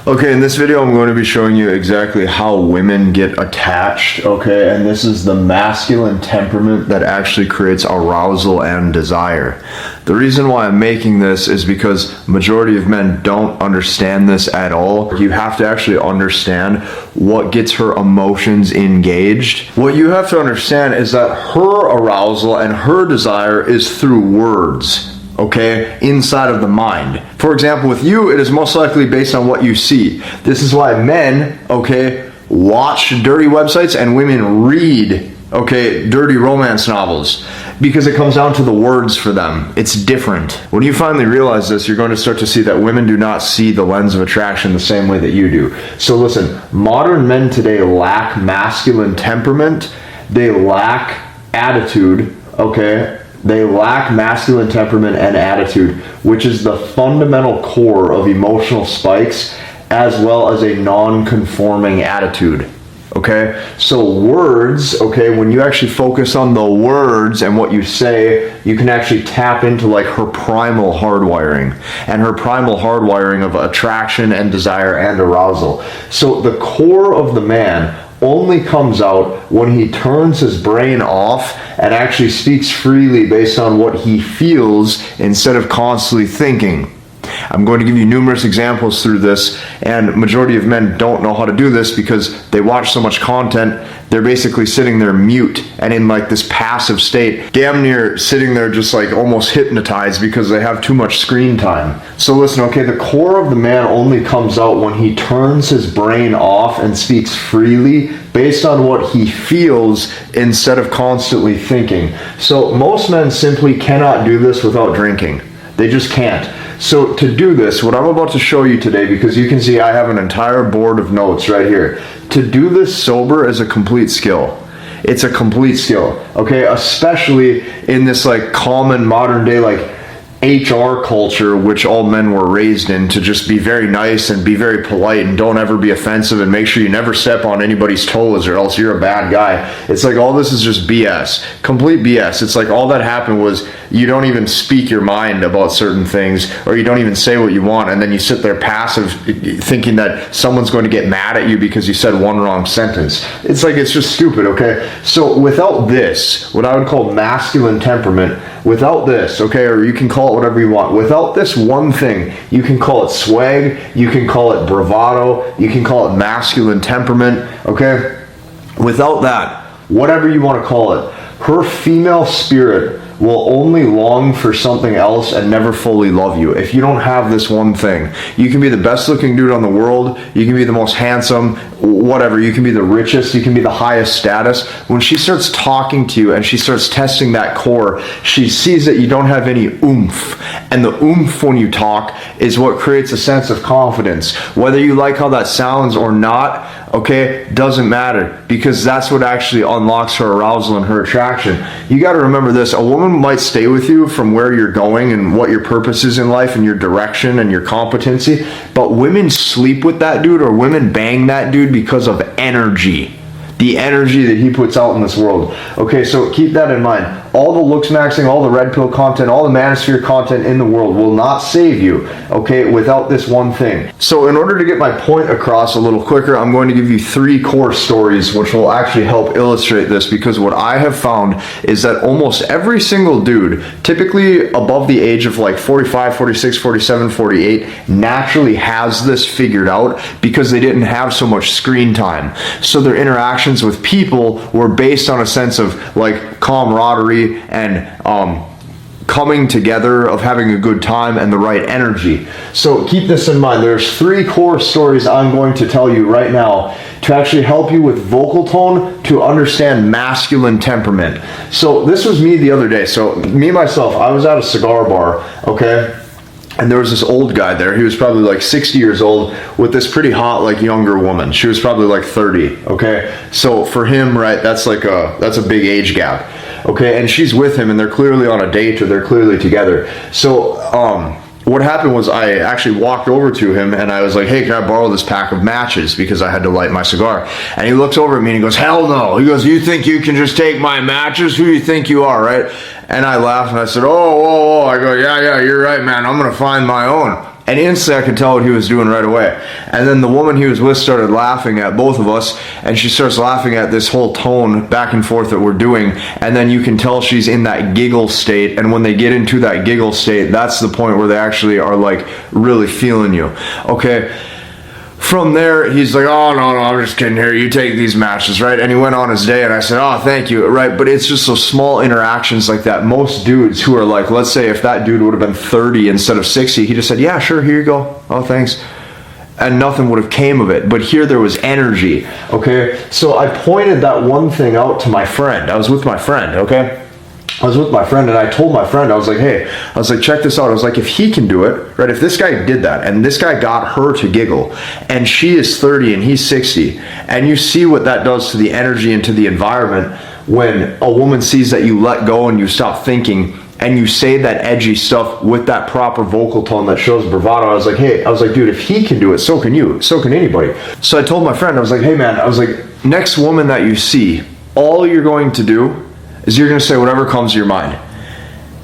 Okay, in this video I'm going to be showing you exactly how women get attached, okay, and this is the masculine temperament that actually creates arousal and desire. The reason why I'm making this is because majority of men don't understand this at all. You have to actually understand what gets her emotions engaged. What you have to understand is that her arousal and her desire is through words. Okay, inside of the mind. For example, with you, it is most likely based on what you see. This is why men, okay, watch dirty websites and women read, okay, dirty romance novels, because it comes down to the words for them. It's different. When you finally realize this, you're going to start to see that women do not see the lens of attraction the same way that you do. So listen, modern men today lack masculine temperament. They lack attitude, okay? They lack masculine temperament and attitude, which is the fundamental core of emotional spikes, as well as a non-conforming attitude. Okay, so words, okay, when you actually focus on the words and what you say, you can actually tap into like her primal hardwiring and her primal hardwiring of attraction and desire and arousal. So the core of the man only comes out when he turns his brain off and actually speaks freely based on what he feels instead of constantly thinking. I'm going to give you numerous examples through this, and majority of men don't know how to do this because they watch so much content. They're basically sitting there mute and in like this passive state, damn near sitting there just like almost hypnotized because they have too much screen time. So listen, okay, the core of the man only comes out when he turns his brain off and speaks freely based on what he feels instead of constantly thinking. So most men simply cannot do this without drinking. They just can't. So to do this, what I'm about to show you today, because you can see I have an entire board of notes right here. To do this sober is a complete skill. It's a complete skill, okay? Especially in this like common modern day like HR culture, which all men were raised in, to just be very nice and be very polite and don't ever be offensive and make sure you never step on anybody's toes or else you're a bad guy. It's like all this is just BS, complete BS. It's like all that happened was you don't even speak your mind about certain things, or you don't even say what you want, and then you sit there passive thinking that someone's going to get mad at you because you said one wrong sentence. It's like, it's just stupid, okay? So without this, what I would call masculine temperament, without this, okay, or you can call it whatever you want, without this one thing, you can call it swag, you can call it bravado, you can call it masculine temperament, okay? Without that, whatever you want to call it, her female spirit will only long for something else and never fully love you if you don't have this one thing. You can be the best looking dude on the world, you can be the most handsome, whatever, you can be the richest, you can be the highest status. When she starts talking to you and she starts testing that core, she sees that you don't have any oomph. And the oomph when you talk is what creates a sense of confidence. Whether you like how that sounds or not, okay, doesn't matter, because that's what actually unlocks her arousal and her attraction. You got to remember this, a woman might stay with you from where you're going and what your purpose is in life and your direction and your competency, but women sleep with that dude, or women bang that dude because of energy. The energy that he puts out in this world. Okay, so keep that in mind. All the looks maxing, all the red pill content, all the manosphere content in the world will not save you, okay, without this one thing. So in order to get my point across a little quicker, I'm going to give you 3 core stories which will actually help illustrate this, because what I have found is that almost every single dude, typically above the age of like 45, 46, 47, 48, naturally has this figured out because they didn't have so much screen time. So their interactions with people were based on a sense of like camaraderie and coming together, of having a good time and the right energy. So keep this in mind. There's 3 core stories I'm going to tell you right now to actually help you with vocal tone to understand masculine temperament. So this was me the other day. So me myself, I was at a cigar bar, okay? And there was this old guy there. He was probably like 60 years old with this pretty hot, like younger woman. She was probably like 30, okay? So for him, right, that's a big age gap, okay? And she's with him and they're clearly on a date, or they're clearly together. So what happened was I actually walked over to him and I was like, hey, can I borrow this pack of matches? Because I had to light my cigar. And he looks over at me and he goes, hell no. He goes, you think you can just take my matches? Who do you think you are, right? And I laughed and I said, oh. I go, yeah, you're right, man. I'm going to find my own. And instantly I could tell what he was doing right away. And then the woman he was with started laughing at both of us, and she starts laughing at this whole tone back and forth that we're doing. And then you can tell she's in that giggle state. And when they get into that giggle state, that's the point where they actually are like really feeling you. Okay. From there, he's like, oh, no, I'm just kidding here. You take these matches, right? And he went on his day, and I said, oh, thank you, right? But it's just those small interactions like that. Most dudes who are like, let's say if that dude would have been 30 instead of 60, he just said, yeah, sure, here you go. Oh, thanks. And nothing would have came of it. But here there was energy, okay? So I pointed that one thing out to my friend. I was with my friend, okay? I was with my friend, and I told my friend, I was like, hey, I was like, check this out. I was like, if he can do it, right, if this guy did that, and this guy got her to giggle, and she is 30 and he's 60, and you see what that does to the energy and to the environment when a woman sees that you let go and you stop thinking, and you say that edgy stuff with that proper vocal tone that shows bravado. I was like, hey, I was like, dude, if he can do it, so can you, so can anybody. So I told my friend, I was like, hey man, I was like, next woman that you see, all you're going to do is you're going to say whatever comes to your mind.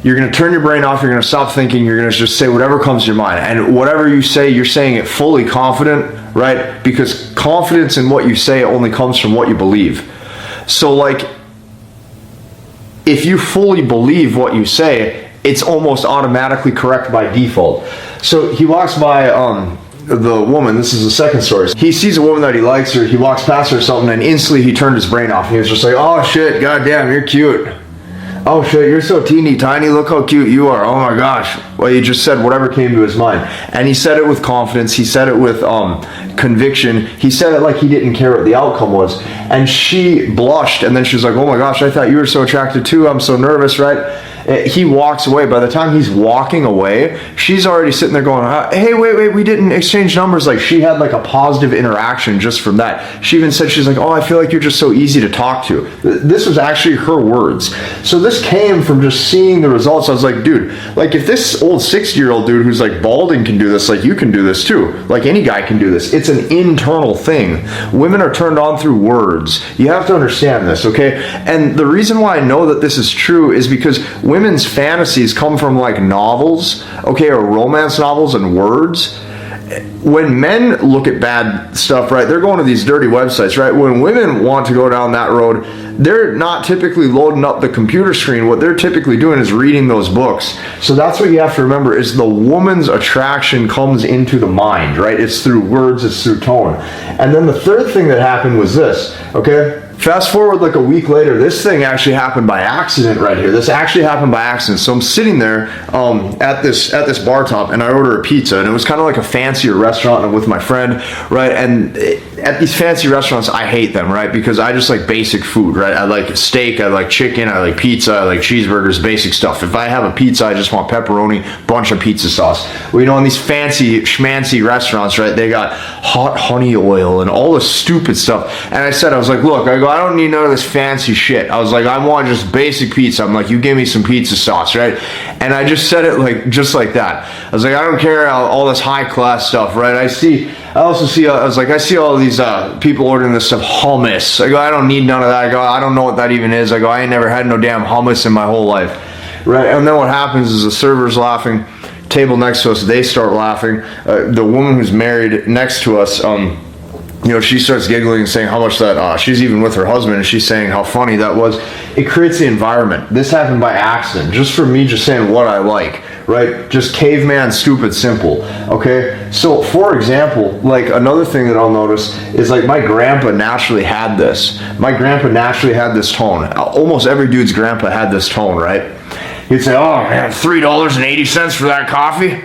You're going to turn your brain off. You're going to stop thinking. You're going to just say whatever comes to your mind. And whatever you say, you're saying it fully confident, right? Because confidence in what you say only comes from what you believe. So like, if you fully believe what you say, it's almost automatically correct by default. So he walks by the woman, this is the second story. He sees a woman that he likes, or he walks past her or something, and instantly he turned his brain off. And he was just like, oh shit, goddamn, you're cute. Oh shit, you're so teeny tiny, look how cute you are. Oh my gosh. Well, he just said whatever came to his mind. And he said it with confidence. He said it with conviction. He said it like he didn't care what the outcome was. And she blushed, and then she was like, oh my gosh, I thought you were so attractive too. I'm so nervous, right? He walks away. By the time he's walking away, she's already sitting there going, hey, wait, we didn't exchange numbers. Like, she had like a positive interaction just from that. She even said, she's like, oh, I feel like you're just so easy to talk to. This was actually her words. So this came from just seeing the results. I was like, dude, like if this old 60-year-old dude who's like balding can do this, like you can do this too. Like any guy can do this. It's an internal thing. Women are turned on through words. You have to understand this, okay? And the reason why I know that this is true is because women's fantasies come from like novels, okay, or romance novels and words. When men look at bad stuff, right, they're going to these dirty websites, right? When women want to go down that road, they're not typically loading up the computer screen. What they're typically doing is reading those books. So that's what you have to remember, is the woman's attraction comes into the mind, right? It's through words, it's through tone. And then the third thing that happened was this, okay? Fast forward like a week later, this thing actually happened by accident right here. This actually happened by accident. So I'm sitting there at this bar top, and I order a pizza, and it was kind of like a fancier restaurant, and I'm with my friend, right? And at these fancy restaurants, I hate them, right? Because I just like basic food, right? I like steak, I like chicken, I like pizza, I like cheeseburgers, basic stuff. If I have a pizza, I just want pepperoni, bunch of pizza sauce. Well, you know, in these fancy schmancy restaurants, right, they got hot honey oil and all this stupid stuff. And I said, I was like, look, I don't need none of this fancy shit. I was like, I want just basic pizza. I'm like, you give me some pizza sauce, right? And I just said it like just like that. I was like, I don't care all this high class stuff, right? I see all these people ordering this stuff, hummus. I go, I don't need none of that. I go, I don't know what that even is. I go, I ain't never had no damn hummus in my whole life, right? And then what happens is the server's laughing, table next to us, they start laughing. The woman who's married next to us, you know, she starts giggling and saying how much that, she's even with her husband, and she's saying how funny that was. It creates the environment. This happened by accident, just for me just saying what I like, right? Just caveman, stupid, simple, okay? So, for example, like another thing that I'll notice is like my grandpa naturally had this. My grandpa naturally had this tone. Almost every dude's grandpa had this tone, right? He'd say, oh man, $3.80 for that coffee?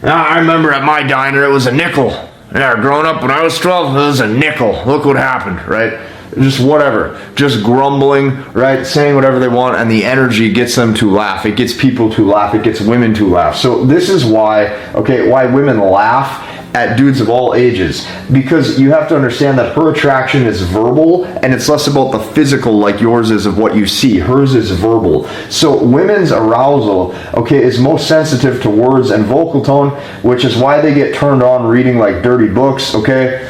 I remember at my diner it was a nickel. Yeah, growing up when I was 12, it was a nickel. Look what happened, right? Just whatever. Just grumbling, right? Saying whatever they want, and the energy gets them to laugh. It gets people to laugh. It gets women to laugh. So this is why, okay, why women laugh at dudes of all ages. Because you have to understand that her attraction is verbal, and it's less about the physical like yours is of what you see. Hers is verbal. So women's arousal, okay, is most sensitive to words and vocal tone, which is why they get turned on reading like dirty books, okay?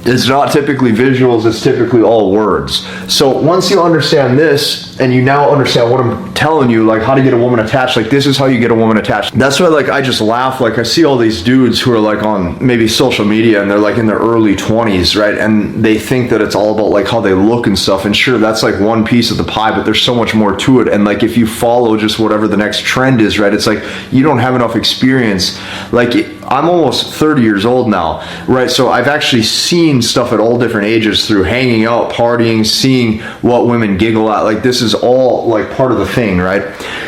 It's not typically visuals, it's typically all words. So once you understand this, and you now understand what I'm telling you, like how to get a woman attached. Like this is how you get a woman attached. That's why like I just laugh. Like I see all these dudes who are like on maybe social media and they're like in their early 20s, right? And they think that it's all about like how they look and stuff. And sure, that's like one piece of the pie, but there's so much more to it. And like if you follow just whatever the next trend is, right? It's like you don't have enough experience. Like I'm almost 30 years old now, right? So I've actually seen stuff at all different ages through hanging out, partying, seeing what women giggle at. Like this is all like part of the thing, right?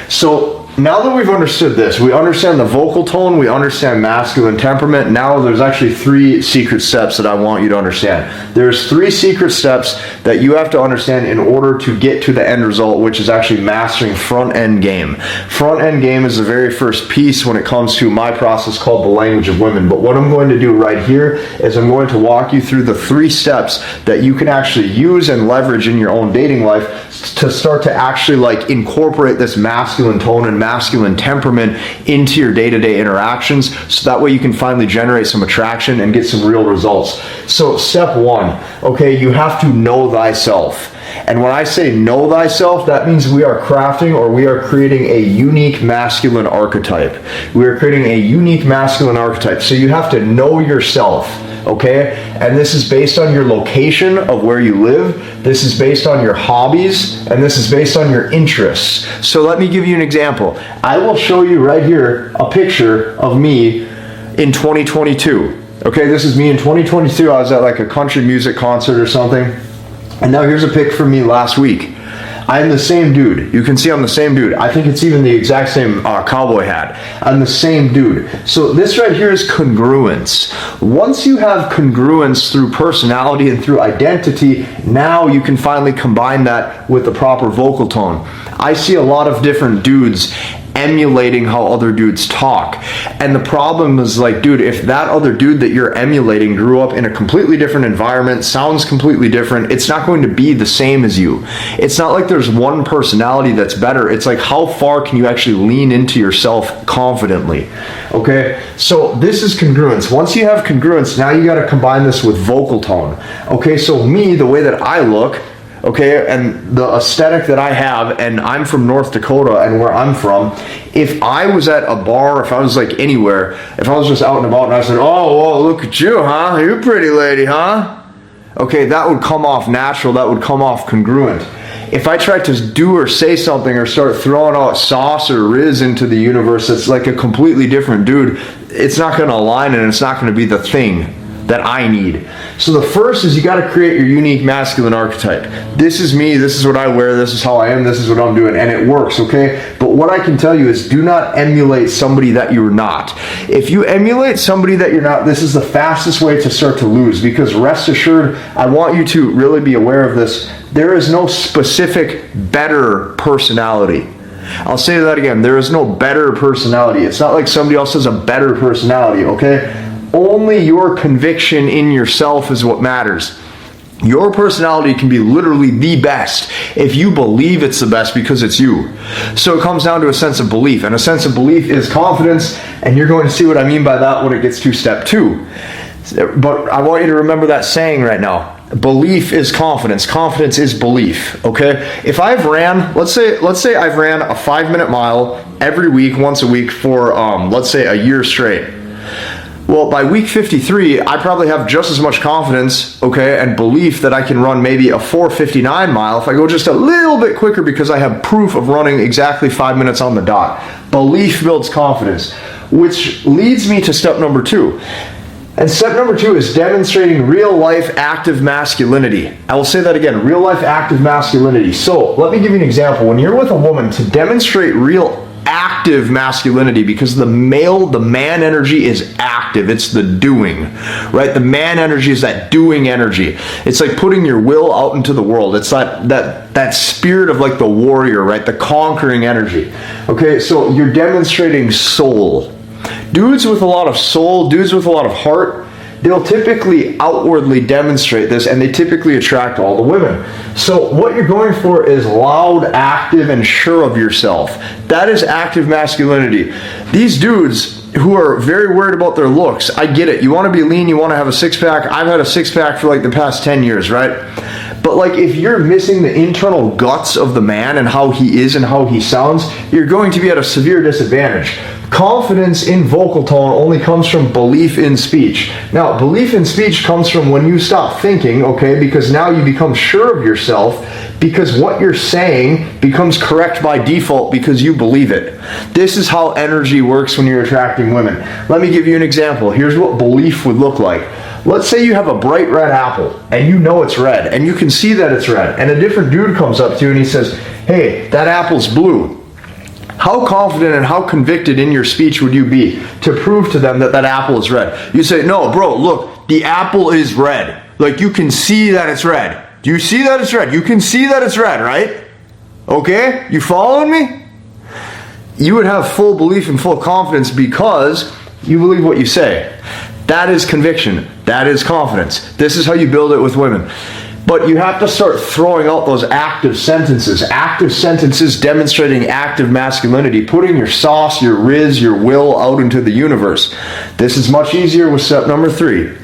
So now that we've understood this, we understand the vocal tone, we understand masculine temperament. Now there's actually 3 secret steps that I want you to understand. There's 3 secret steps that you have to understand in order to get to the end result, which is actually mastering front end game. Front end game is the very first piece when it comes to my process called the language of women. But what I'm going to do right here is I'm going to walk you through the 3 steps that you can actually use and leverage in your own dating life to start to actually like incorporate this masculine tone and masculine temperament into your day-to-day interactions, so that way you can finally generate some attraction and get some real results. So step 1, okay, you have to know thyself. And when I say know thyself, that means we are crafting or we are creating a unique masculine archetype. We are creating a unique masculine archetype. So you have to know yourself, okay? And this is based on your location of where you live. This is based on your hobbies, and this is based on your interests. So let me give you an example. I will show you right here a picture of me in 2022. Okay, this is me in 2022. I was at like a country music concert or something. And now here's a pic from me last week. I'm the same dude. You can see I'm the same dude. I think it's even the exact same cowboy hat. I'm the same dude. So this right here is congruence. Once you have congruence through personality and through identity, now you can finally combine that with the proper vocal tone. I see a lot of different dudes emulating how other dudes talk. And the problem is like, dude, if that other dude that you're emulating grew up in a completely different environment, sounds completely different, it's not going to be the same as you. It's not like there's one personality that's better. It's like how far can you actually lean into yourself confidently? Okay, so this is congruence. Once you have congruence, now you got to combine this with vocal tone. Okay, so me, the way that I look, okay, and the aesthetic that I have, and I'm from North Dakota, and where I'm from, if I was at a bar, if I was like anywhere, if I was just out and about and I said, oh, well, look at you, huh? You're a pretty lady, huh? Okay, that would come off natural, that would come off congruent. If I tried to do or say something or start throwing out sauce or riz into the universe that's like a completely different dude, it's not going to align and it's not going to be the thing that I need. So the first is you got to create your unique masculine archetype. This is me, this is what I wear, this is how I am, this is what I'm doing, and it works, okay? But what I can tell you is do not emulate somebody that you're not. If you emulate somebody that you're not, this is the fastest way to start to lose, because rest assured, I want you to really be aware of this. There is no specific better personality. I'll say that again, there is no better personality. It's not like somebody else has a better personality, okay? Only your conviction in yourself is what matters. Your personality can be literally the best if you believe it's the best because it's you. So it comes down to a sense of belief, and a sense of belief is confidence, and you're going to see what I mean by that when it gets to step 2. But I want you to remember that saying right now. Belief is confidence. Confidence is belief, okay? If I've ran, let's say I've ran a 5-minute mile every week, once a week for, let's say a year straight. Well, by week 53, I probably have just as much confidence, okay, and belief that I can run maybe a 4:59 mile if I go just a little bit quicker because I have proof of running exactly 5 minutes on the dot. Belief builds confidence, which leads me to step number 2. And step number 2 is demonstrating real-life active masculinity. I will say that again, real-life active masculinity. So, let me give you an example. When you're with a woman, to demonstrate real active masculinity, because the man energy is active, it's the doing, right? The man energy is that doing energy. It's like putting your will out into the world. It's that spirit of like the warrior, right? The conquering energy. Okay, so you're demonstrating soul. Dudes with a lot of soul, dudes with a lot of heart, they'll typically outwardly demonstrate this, and they typically attract all the women. So what you're going for is loud, active, and sure of yourself. That is active masculinity. These dudes who are very worried about their looks, I get it. You want to be lean, you want to have a six-pack. I've had a six-pack for like the past 10 years, right? But like if you're missing the internal guts of the man and how he is and how he sounds, you're going to be at a severe disadvantage. Confidence in vocal tone only comes from belief in speech. Now, belief in speech comes from when you stop thinking, okay, because now you become sure of yourself, because what you're saying becomes correct by default because you believe it. This is how energy works when you're attracting women. Let me give you an example. Here's what belief would look like. Let's say you have a bright red apple and you know it's red and you can see that it's red, and a different dude comes up to you and he says, hey, that apple's blue. How confident and how convicted in your speech would you be to prove to them that that apple is red? You say, no, bro, look, the apple is red. Like, you can see that it's red. Do you see that it's red? You can see that it's red, right? Okay? You following me? You would have full belief and full confidence because you believe what you say. That is conviction. That is confidence. This is how you build it with women. But you have to start throwing out those active sentences. Active sentences demonstrating active masculinity, putting your sauce, your riz, your will out into the universe. This is much easier with step number 3.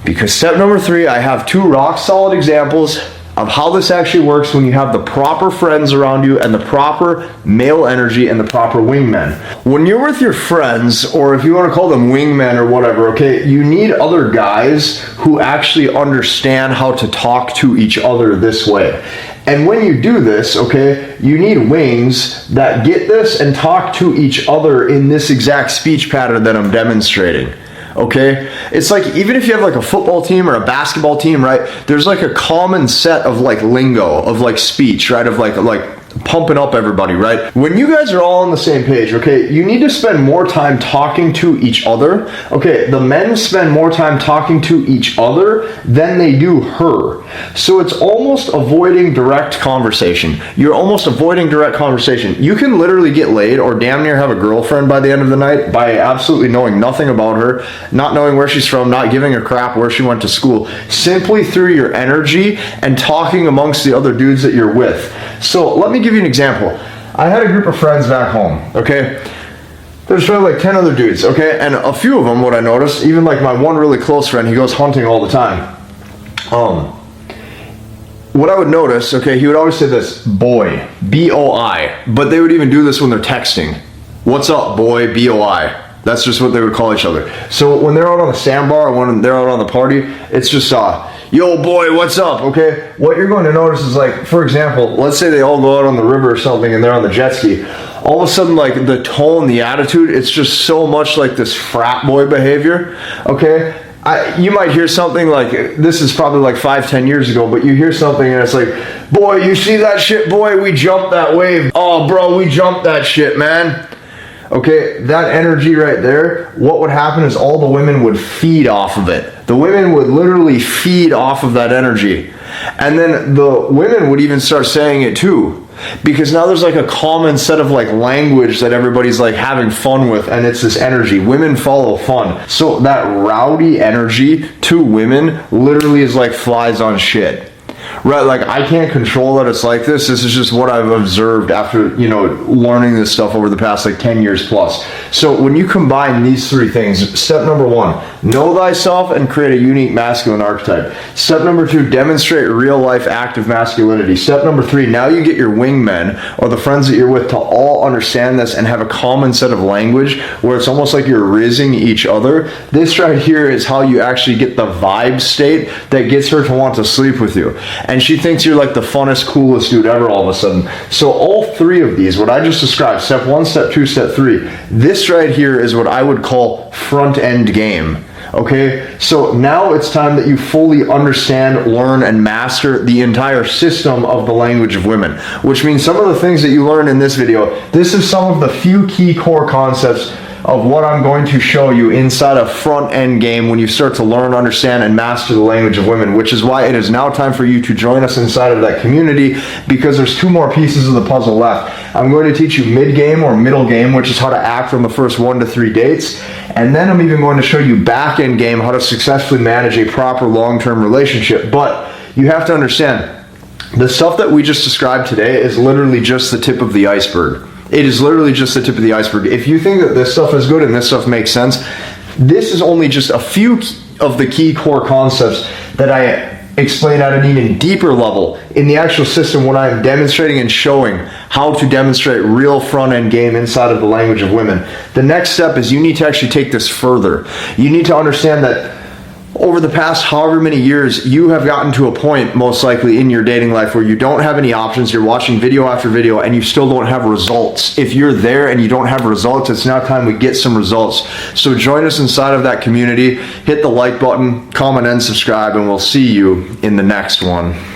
Because step number 3, I have 2 rock solid examples of how this actually works when you have the proper friends around you and the proper male energy and the proper wingmen. When you're with your friends, or if you want to call them wingmen or whatever, okay, you need other guys who actually understand how to talk to each other this way. And when you do this, okay, you need wings that get this and talk to each other in this exact speech pattern that I'm demonstrating. Okay, it's like even if you have like a football team or a basketball team, right? There's like a common set of like lingo, of like speech, right? Of like pumping up everybody, right? When you guys are all on the same page, okay, you need to spend more time talking to each other. Okay, the men spend more time talking to each other than they do her. So it's almost avoiding direct conversation. You're almost avoiding direct conversation. You can literally get laid or damn near have a girlfriend by the end of the night by absolutely knowing nothing about her, not knowing where she's from, not giving a crap where she went to school, simply through your energy and talking amongst the other dudes that you're with. So let me give you an example. I had a group of friends back home, okay? There's probably like 10 other dudes, okay? And a few of them, what I noticed, even like my one really close friend, he goes hunting all the time. What I would notice, okay, he would always say this, boy, B-O-I, but they would even do this when they're texting. What's up, boy, B-O-I. That's just what they would call each other. So when they're out on the sandbar or when they're out on the party, it's just, yo boy, what's up, okay? What you're going to notice is like, for example, let's say they all go out on the river or something and they're on the jet ski. All of a sudden, like the tone, the attitude, it's just so much like this frat boy behavior, okay? You might hear something like, this is probably like 5-10 years ago, but you hear something and it's like, boy, you see that shit, boy, we jumped that wave. Oh bro, we jumped that shit, man. Okay, that energy right there, what would happen is all the women would feed off of it. The women would literally feed off of that energy. And then the women would even start saying it too. Because now there's like a common set of like language that everybody's like having fun with, and it's this energy. Women follow fun. So that rowdy energy to women literally is like flies on shit. Right, like I can't control that it's like this. This is just what I've observed after, learning this stuff over the past like 10 years plus. So when you combine these 3 things, step number 1, know thyself and create a unique masculine archetype. Step number 2, demonstrate real life active masculinity. Step number 3, now you get your wingmen or the friends that you're with to all understand this and have a common set of language where it's almost like you're rizzing each other. This right here is how you actually get the vibe state that gets her to want to sleep with you. And she thinks you're like the funnest, coolest dude ever all of a sudden. So all 3 of these, what I just described, step 1, step 2, step 3, this right here is what I would call front end game. Okay, so now it's time that you fully understand, learn, and master the entire system of the language of women, which means some of the things that you learn in this video, this is some of the few key core concepts of what I'm going to show you inside a front end game when you start to learn, understand, and master the language of women, which is why it is now time for you to join us inside of that community, because there's 2 more pieces of the puzzle left. I'm going to teach you mid game or middle game, which is how to act on the first 1 to 3 dates. And then I'm even going to show you back end game, how to successfully manage a proper long-term relationship. But you have to understand, the stuff that we just described today is literally just the tip of the iceberg. It is literally just the tip of the iceberg. If you think that this stuff is good and this stuff makes sense, this is only just a few of the key core concepts that I explain at an even deeper level in the actual system when I am demonstrating and showing how to demonstrate real front-end game inside of the language of women. The next step is you need to actually take this further. You need to understand that over the past however many years, you have gotten to a point, most likely in your dating life, where you don't have any options. You're watching video after video and you still don't have results. If you're there and you don't have results, it's now time we get some results. So join us inside of that community. Hit the like button, comment, and subscribe, and we'll see you in the next one.